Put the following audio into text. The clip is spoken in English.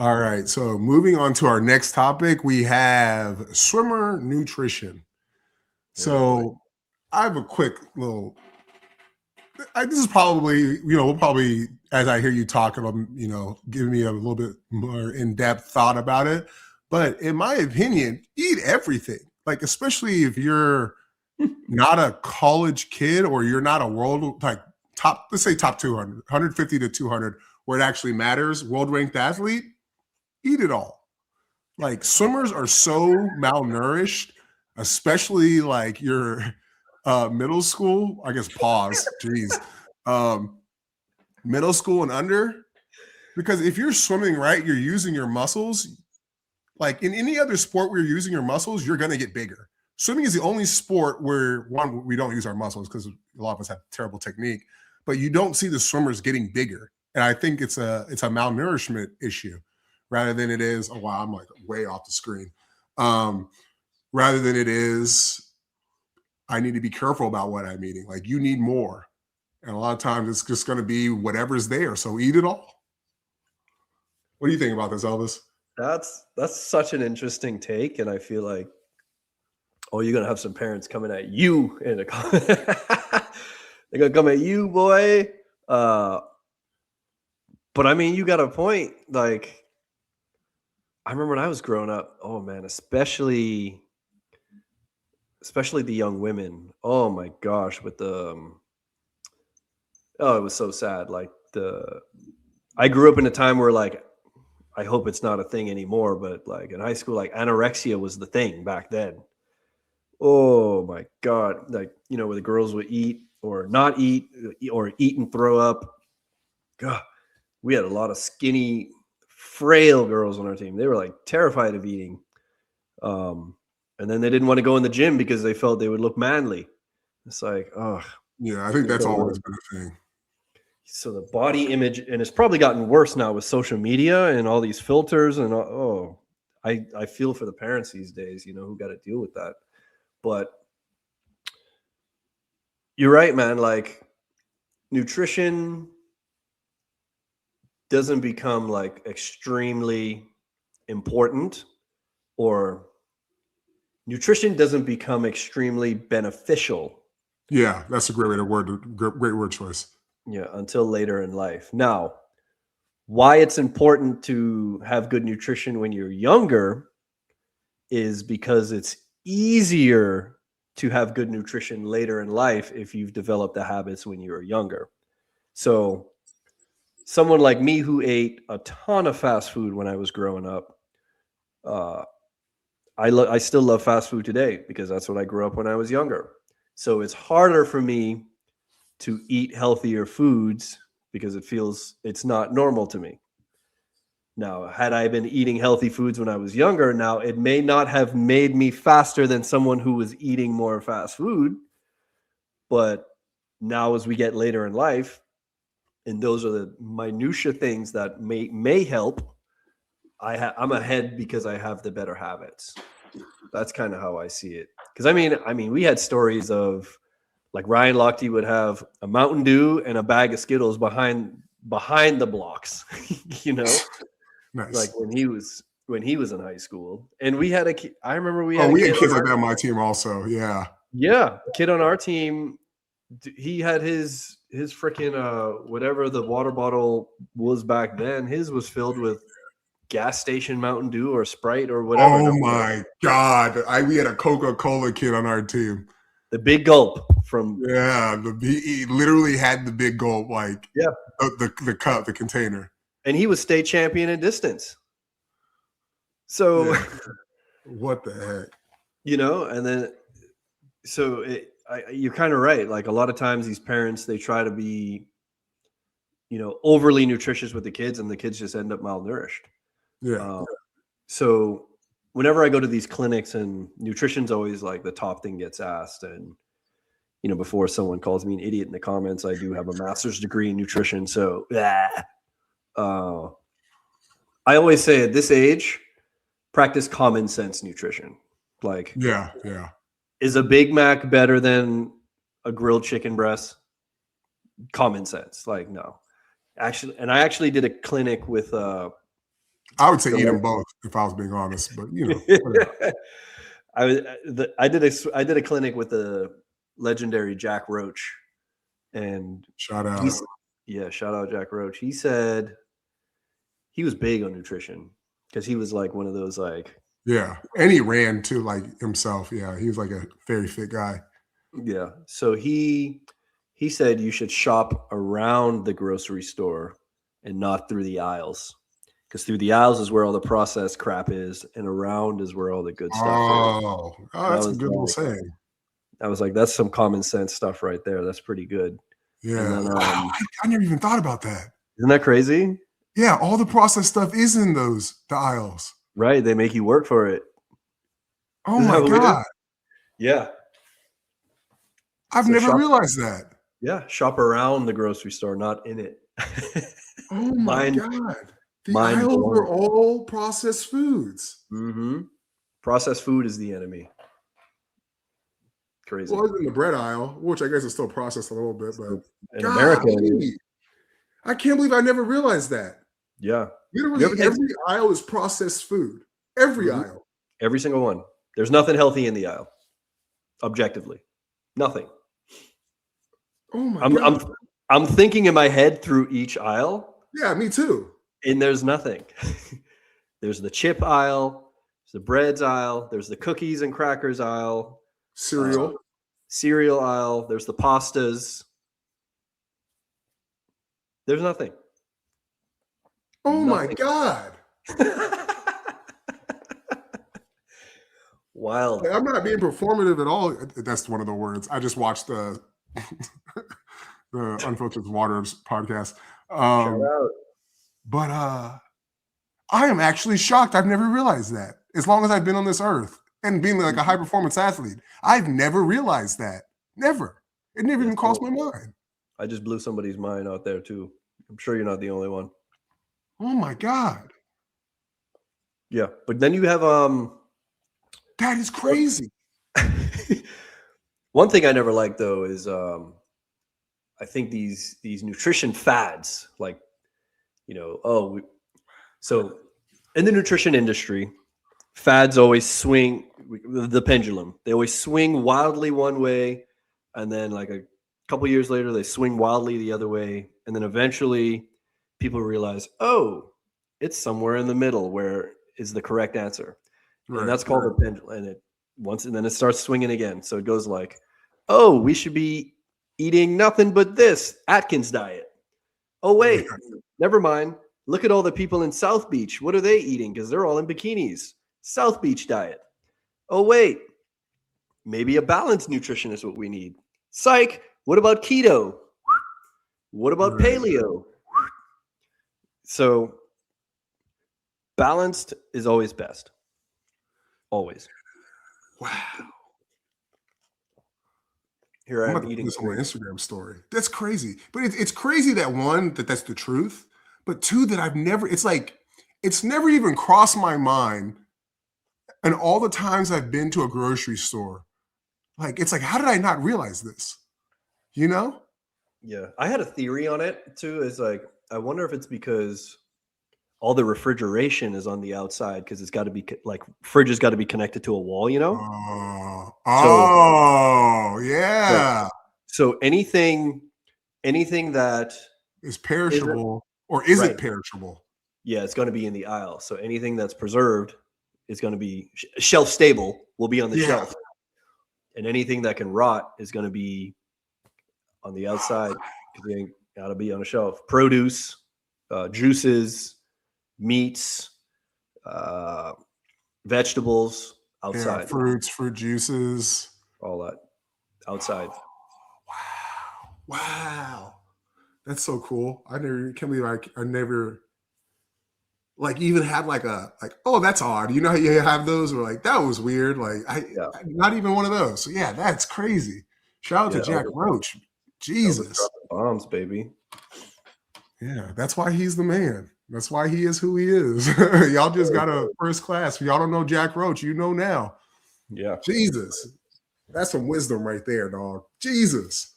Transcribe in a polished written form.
All right. So moving on to our next topic, we have swimmer nutrition. Oh boy. So I have a quick little. This is probably we'll probably as I hear you talk about give me a little bit more in depth thought about it. But in my opinion, eat everything. Like especially if you're not a college kid or you're not a world like top, let's say top 200, 150 to 200, where it actually matters, world ranked athlete, eat it all. Like swimmers are so malnourished, especially like your middle school, I guess pause, geez. Um, Middle school and under, because if you're swimming right, you're using your muscles. Like in any other sport where you're using your muscles, you're going to get bigger. Swimming is the only sport where one, we don't use our muscles because a lot of us have terrible technique, but you don't see the swimmers getting bigger. And I think it's a malnourishment issue rather than it is, oh wow, I'm like way off the screen. Rather than it is, I need to be careful about what I'm eating. Like you need more. And a lot of times it's just going to be whatever's there. So eat it all. What do you think about this, Elvis? That's such an interesting take, and I feel like, you're gonna have some parents coming at you in a comment. They're gonna come at you, boy. But I mean, you got a point. Like, I remember when I was growing up. Oh man, especially the young women. Oh my gosh, with the it was so sad. Like I grew up in a time where like. I hope it's not a thing anymore, but like in high school, like anorexia was the thing back then. Oh my God. Like, where the girls would eat or not eat or eat and throw up. God, we had a lot of skinny, frail girls on our team. They were like terrified of eating. And then they didn't want to go in the gym because they felt they would look manly. It's like, oh. Yeah, I think that's always been a thing. So the body image, and it's probably gotten worse now with social media and all these filters and I feel for the parents these days, who got to deal with that. But you're right, man. Like nutrition doesn't become like extremely important, or nutrition doesn't become extremely beneficial. Yeah, that's a great word choice. Yeah, until later in life. Now, why it's important to have good nutrition when you're younger is because it's easier to have good nutrition later in life if you've developed the habits when you were younger. So someone like me who ate a ton of fast food when I was growing up, I still love fast food today because that's what I grew up when I was younger. So it's harder for me to eat healthier foods because it's not normal to me. Now, had I been eating healthy foods when I was younger, now it may not have made me faster than someone who was eating more fast food. But now as we get later in life, and those are the minutia things that may help, I'm ahead because I have the better habits. That's kind of how I see it. Because I mean, we had stories of like Ryan Lochte would have a Mountain Dew and a bag of Skittles behind the blocks, Nice. Like when he was in high school. And we had I remember we had kids like that on my team also. Yeah. Yeah. A kid on our team, he had his freaking whatever the water bottle was back then. His was filled with gas station Mountain Dew or Sprite or whatever. Oh my God. We had a Coca-Cola kid on our team. The big gulp from he literally had the big gulp, like the cup, the container. And he was state champion in distance. So what the heck? And then so you're kind of right. Like a lot of times these parents, they try to be, overly nutritious with the kids and the kids just end up malnourished. Yeah. So whenever I go to these clinics, and nutrition's always like the top thing gets asked. And, before someone calls me an idiot in the comments, I do have a master's degree in nutrition. So I always say at this age, practice common sense nutrition. Like, is a Big Mac better than a grilled chicken breast? Common sense. Like, no. Actually, and I actually did a clinic with I would say So eat them like- both if I was being honest, but whatever. I did a clinic with the legendary Jack Roach, and Shout out. shout out Jack Roach. He said he was big on nutrition because he was like one of those like Yeah. And he ran too, like himself. Yeah. He was like a very fit guy. yeah. So he said you should shop around the grocery store and not through the aisles. Because through the aisles is where all the processed crap is, and around is where all the good stuff is. Oh, that's a good little saying. I was like, that's some common sense stuff right there. That's pretty good. Yeah. And then, I never even thought about that. Isn't that crazy? Yeah, all the processed stuff is in the aisles. Right. They make you work for it. Oh my God. Yeah. I've never realized that. Yeah. Shop around the grocery store, not in it. Oh my God. The aisles are all processed foods. Mm-hmm. Processed food is the enemy. Crazy. Well, other than the bread aisle, which I guess is still processed a little bit, but in America, I can't believe I never realized that. Yeah. Literally every aisle is processed food. Every aisle. Every single one. There's nothing healthy in the aisle. Objectively. Nothing. Oh my God. I'm thinking in my head through each aisle. Yeah, me too. And there's nothing. There's the chip aisle, there's the breads aisle, there's the cookies and crackers aisle, cereal aisle, there's the pastas. There's nothing. Oh my God. Wild. I'm not being performative at all. That's one of the words. I just watched the Unfiltered Waters podcast. Shout out. But I am actually shocked. I've never realized that. As long as I've been on this earth and being like a high performance athlete, I've never realized that. Never. It never even crossed my mind. I just blew somebody's mind out there too. I'm sure you're not the only one. Oh my God. Yeah, but then you have that is crazy. One thing I never liked though is I think these nutrition fads, like so in the nutrition industry, fads always swing the pendulum. They always swing wildly one way, and then like a couple years later, they swing wildly the other way, and then eventually people realize, oh, it's somewhere in the middle where is the correct answer, and that's called the pendulum. And then it starts swinging again. So it goes like, oh, we should be eating nothing but this Atkins diet. Oh wait, never mind. Look at all the people in South Beach. What are they eating? Because they're all in bikinis. South Beach diet. Oh, wait. Maybe a balanced nutrition is what we need. Psych. What about keto? What about paleo? So balanced is always best. Always. Wow. Here I am eating this on my Instagram story. That's crazy. But it's crazy that one, that's the truth. But two, that it's never even crossed my mind. And all the times I've been to a grocery store, it's like, how did I not realize this? Yeah. I had a theory on it too. Is like, I wonder if it's because all the refrigeration is on the outside because it's got to be like fridge has got to be connected to a wall, Yeah. So anything that is perishable. Or is it perishable? Yeah, it's going to be in the aisle. So anything that's preserved is going to be shelf stable, will be on the shelf. And anything that can rot is going to be on the outside because they ain't got to be on a shelf. Produce, juices, meats, vegetables, outside. Yeah, fruits, fruit juices. All that outside. Wow. That's so cool. I can't believe I never even had oh, that's odd. You know how you have those where that was weird. Not even one of those. So yeah, that's crazy. Shout out to Jack Roach. Jesus. Bombs, baby. Yeah, that's why he's the man. That's why he is who he is. Y'all just got a first class. If y'all don't know Jack Roach, you know now. Yeah. Jesus. That's some wisdom right there, dog. Jesus.